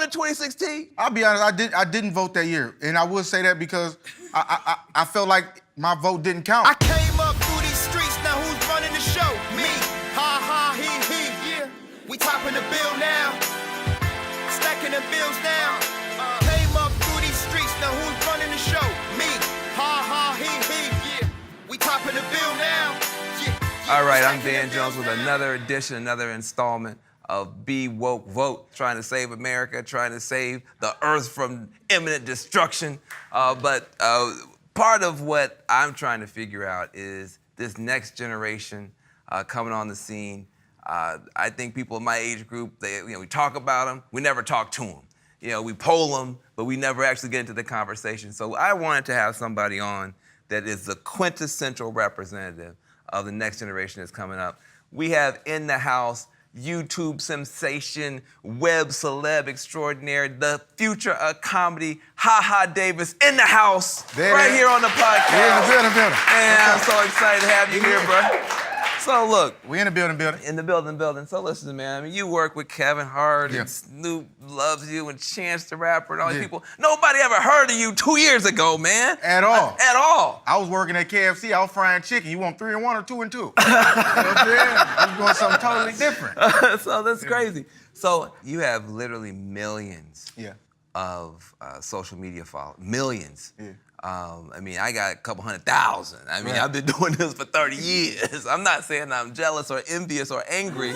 in 2016? I'll be honest, I didn't vote that year. And I would say that because I felt like my vote didn't count. I came up through these streets, now who's running the show? Me, ha, he, yeah. We topping the bill now, stacking the bills now. Came up through these streets, now who's running the show? Me, ha, he, yeah. We topping the bill now. All right, I'm Dan Jones with another edition, another installment of Woke.Vote, trying to save America, trying to save the earth from imminent destruction. But part of what I'm trying to figure out is this next generation coming on the scene. I think people in my age group, we talk about them, we never talk to them. We poll them, but we never actually get into the conversation. So I wanted to have somebody on that is the quintessential representative of the next generation that's coming up. We have in the house YouTube sensation, web celeb extraordinaire, the future of comedy, HaHa Davis in the house, right here on the podcast. We're in the building. Man, I'm so excited to have you here, bro. So look. We in the building. In the building. So listen, man, I mean, you work with Kevin Hart and Snoop loves you and Chance the Rapper and all these people. Nobody ever heard of you 2 years ago, man. At all. At all. I was working at KFC, I was frying chicken. You want 3 and 1 or 2 and 2? You know what I'm saying? I was doing something totally different. So that's crazy. So you have literally millions of social media followers. Millions. Yeah. I mean, I got a couple 100,000. I mean, I've been doing this for 30 years. I'm not saying I'm jealous or envious or angry,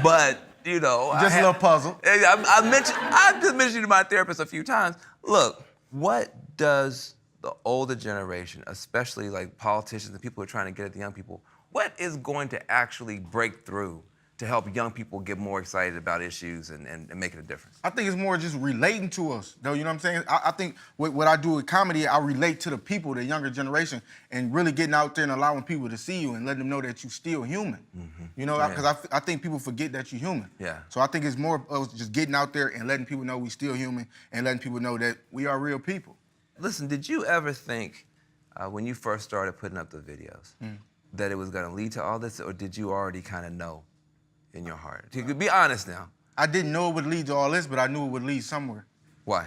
but, Just a little puzzle. I've just mentioned you to my therapist a few times. Look, what does the older generation, especially like politicians and people who are trying to get at the young people, what is going to actually break through to help young people get more excited about issues and making a difference? I think it's more just relating to us, though, you know what I'm saying? I think what I do with comedy, I relate to the people, the younger generation, and really getting out there and allowing people to see you and letting them know that you're still human. Mm-hmm. Because I think people forget that you're human. Yeah. So I think it's more of just getting out there and letting people know we're still human and letting people know that we are real people. Listen, did you ever think, when you first started putting up the videos, that it was gonna lead to all this, or did you already kind of know in your heart? You could be honest now. I didn't know it would lead to all this, but I knew it would lead somewhere. Why?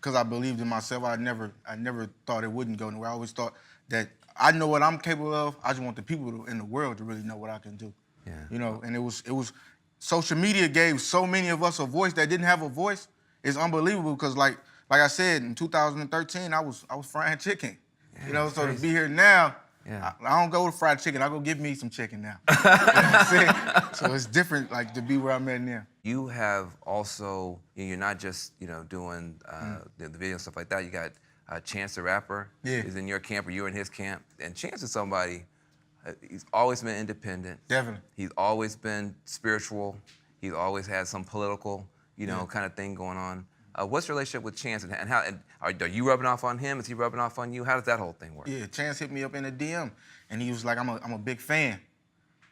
Because I believed in myself. I never thought it wouldn't go anywhere. I always thought that I know what I'm capable of. I just want the people in the world to really know what I can do. Yeah. And it was social media gave so many of us a voice that didn't have a voice. It's unbelievable because like I said, in 2013, I was frying chicken. Yeah, so to be here now, yeah. I don't go to fried chicken. I go get me some chicken now. You know what I'm saying? So it's different, like, to be where I'm at now. You have also, you're not just, doing the video and stuff like that. You got Chance the Rapper is in your camp, or you're in his camp. And Chance is somebody, he's always been independent. Definitely. He's always been spiritual. He's always had some political, kind of thing going on. What's your relationship with Chance, and how? And are you rubbing off on him? Is he rubbing off on you? How does that whole thing work? Yeah, Chance hit me up in a DM, and he was like, "I'm a big fan,"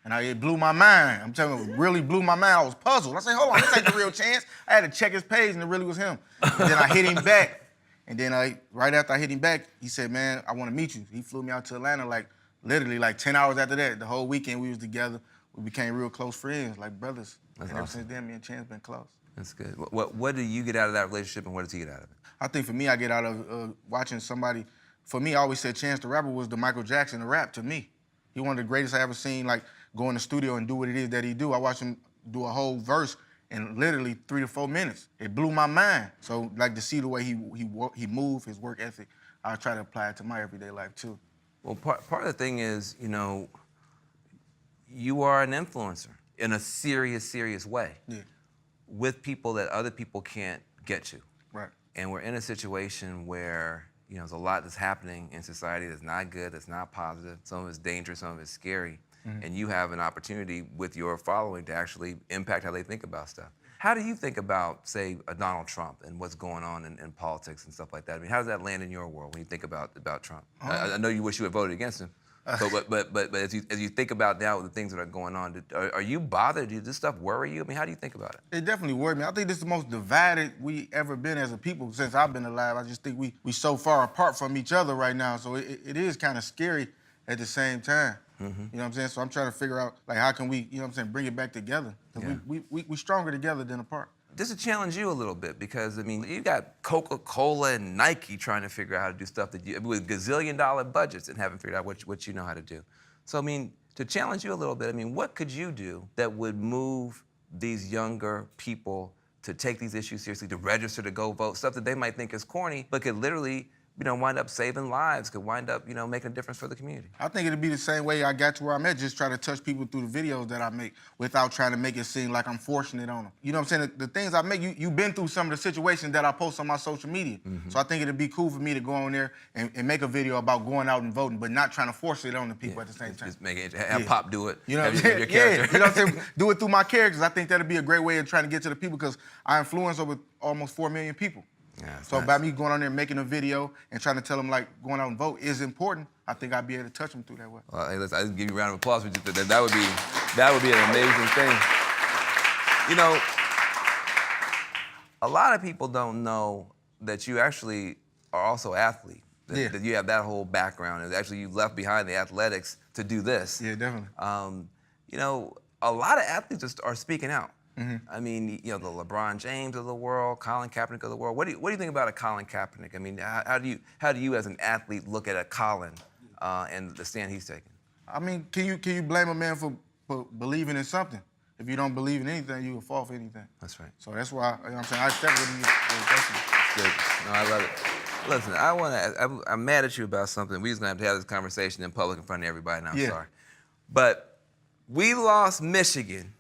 and it blew my mind. I'm telling you, it really blew my mind. I was puzzled. I said, "Hold on, this ain't the real Chance." I had to check his page, and it really was him. And then I hit him back, and then right after I hit him back, he said, "Man, I want to meet you." He flew me out to Atlanta, literally 10 hours after that. The whole weekend we was together. We became real close friends, like brothers. That's and ever awesome. since then, me and Chance been close. That's good. What do you get out of that relationship, and what does he get out of it? I think for me, I get out of watching somebody. For me, I always said Chance the Rapper was the Michael Jackson of rap to me. He one of the greatest I ever seen, go in the studio and do what it is that he do. I watched him do a whole verse in literally 3 to 4 minutes. It blew my mind. So, to see the way he moved, his work ethic, I try to apply it to my everyday life too. Well, part of the thing is, you are an influencer in a serious way. Yeah. With people that other people can't get to. Right. And we're in a situation where, there's a lot that's happening in society that's not good, that's not positive. Some of it's dangerous, some of it's scary. Mm-hmm. And you have an opportunity with your following to actually impact how they think about stuff. How do you think about, say, Donald Trump and what's going on in politics and stuff like that? I mean, how does that land in your world when you think about Trump? I know you wish you had voted against him. But as you think about now the things that are going on, are you bothered? Does this stuff worry you? I mean, how do you think about it? It definitely worried me. I think this is the most divided we ever been as a people since I've been alive. I just think we so far apart from each other right now. So it is kind of scary at the same time. Mm-hmm. You know what I'm saying? So I'm trying to figure out how can we, bring it back together. Because we stronger together than apart. just to challenge you a little bit, because I mean, you got Coca-Cola and Nike trying to figure out how to do stuff that with gazillion-dollar budgets and haven't figured out what you know how to do. So I mean, to challenge you a little bit, I mean, what could you do that would move these younger people to take these issues seriously, to register to go vote, stuff that they might think is corny, but could literally, wind up saving lives, could wind up, making a difference for the community? I think it'd be the same way I got to where I'm at, just try to touch people through the videos that I make without trying to make it seem like I'm forcing it on them. You know what I'm saying? The things I make, you've been through some of the situations that I post on my social media. So I think it'd be cool for me to go on there and make a video about going out and voting, but not trying to force it on the people at the same time. Just make it, have Pop do it. You know what I'm have saying? your character. You know what I'm saying? Do it through my characters. I think that'd be a great way of trying to get to the people, because I influence over almost 4 million people. Yeah, so nice. by me going on there and making a video and trying to tell them like going out and vote is important, I think I'd be able to touch them through that way. Well, hey, listen, I just give you a round of applause for just that. That would be an amazing thing. A lot of people don't know that you actually are also an athlete. That you have that whole background, and actually you left behind the athletics to do this. Yeah, definitely. A lot of athletes are speaking out. I mean, the LeBron James of the world, Colin Kaepernick of the world. What do you think about a Colin Kaepernick? I mean, how do you as an athlete look at a Colin and the stand he's taking? I mean, can you blame a man for believing in something? If you don't believe in anything, you will fall for anything. That's right. So that's why, you know what I'm saying, I step with you. Good. No, I love it. Listen, I'm mad at you about something. We just gonna have to have this conversation in public in front of everybody, and I'm sorry. But we lost Michigan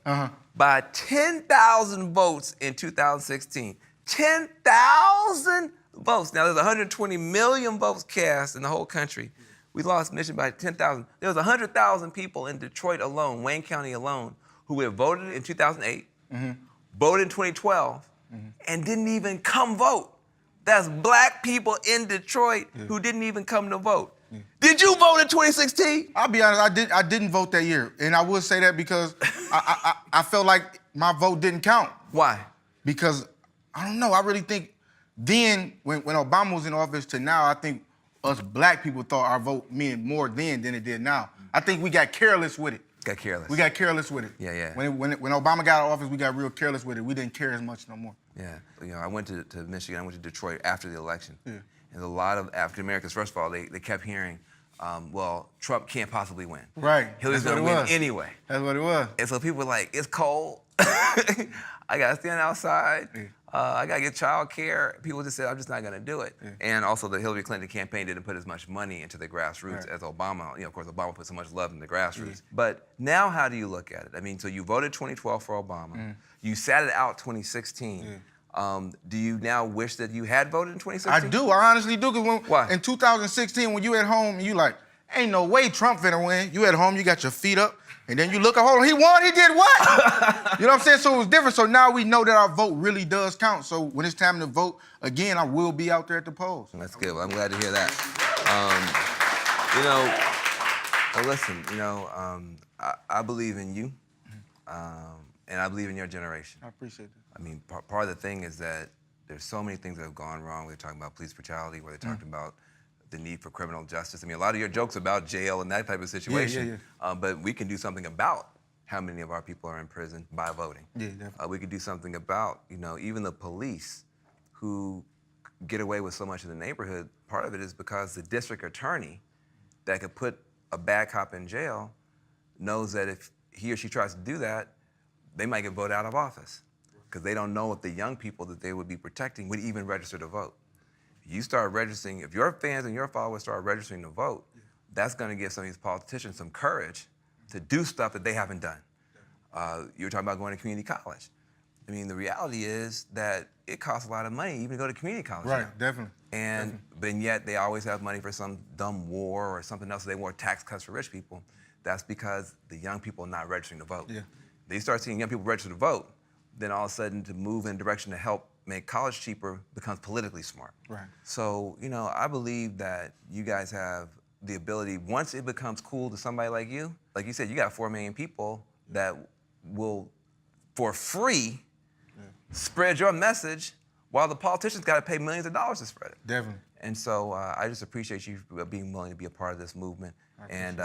by 10,000 votes in 2016. 10,000 votes. Now, there's 120 million votes cast in the whole country. We lost Michigan by 10,000. There was 100,000 people in Detroit alone, Wayne County alone, who had voted in 2008, voted in 2012, and didn't even come vote. That's black people in Detroit who didn't even come to vote. Did you vote in 2016? I'll be honest, I didn't vote that year. And I would say that because I felt like my vote didn't count. Why? Because, I don't know, I really think then, when Obama was in office to now, I think us black people thought our vote meant more then than it did now. I think we got careless with it. Got careless. We got careless with it. Yeah. When Obama got out of office, we got real careless with it. We didn't care as much no more. Yeah. I went to Michigan, I went to Detroit after the election. Yeah. And a lot of African Americans, first of all, they kept hearing, well, Trump can't possibly win. Right. Hillary's gonna win anyway. That's what it was. And so people were like, it's cold. I gotta stand outside. I gotta get child care. People just said, I'm just not gonna do it. And also the Hillary Clinton campaign didn't put as much money into the grassroots as Obama. Of course, Obama put so much love in the grassroots. But now how do you look at it? I mean, so you voted 2012 for Obama. You sat it out 2016. Do you now wish that you had voted in 2016? I do, I honestly do. Why? In 2016, when you at home, you like, ain't no way Trump finna win. You at home, you got your feet up, and then you look, hold on, he won, he did what? You know what I'm saying? So it was different. So now we know that our vote really does count. So when it's time to vote again, I will be out there at the polls. That's good. Well, I'm glad to hear that. Well, listen, I believe in you, and I believe in your generation. I appreciate that. I mean, part of the thing is that there's so many things that have gone wrong. We're talking about police brutality, where they're talking about the need for criminal justice. I mean, a lot of your jokes about jail and that type of situation. But we can do something about how many of our people are in prison by voting. Yeah, definitely. We could do something about, even the police who get away with so much in the neighborhood. Part of it is because the district attorney that could put a bad cop in jail knows that if he or she tries to do that, they might get voted out of office, because they don't know if the young people that they would be protecting would even register to vote. You start registering, if your fans and your followers start registering to vote, that's gonna give some of these politicians some courage to do stuff that they haven't done. You were talking about going to community college. I mean, the reality is that it costs a lot of money even to go to community college Right, now. definitely. But yet they always have money for some dumb war or something else. They want tax cuts for rich people. That's because the young people are not registering to vote. Yeah. They start seeing young people register to vote, then all of a sudden to move in a direction to help make college cheaper becomes politically smart. Right. So, I believe that you guys have the ability, once it becomes cool to somebody like you said, you got 4 million people that will, for free, spread your message while the politicians got to pay millions of dollars to spread it. Definitely. And so I just appreciate you being willing to be a part of this movement. And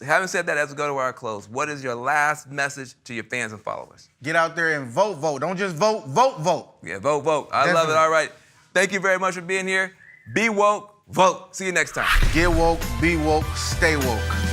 Having said that, as we go to our close, what is your last message to your fans and followers? Get out there and vote. Don't just vote, vote. Yeah, vote. I love it. Definitely. All right. Thank you very much for being here. Be woke, vote. See you next time. Get woke, be woke, stay woke.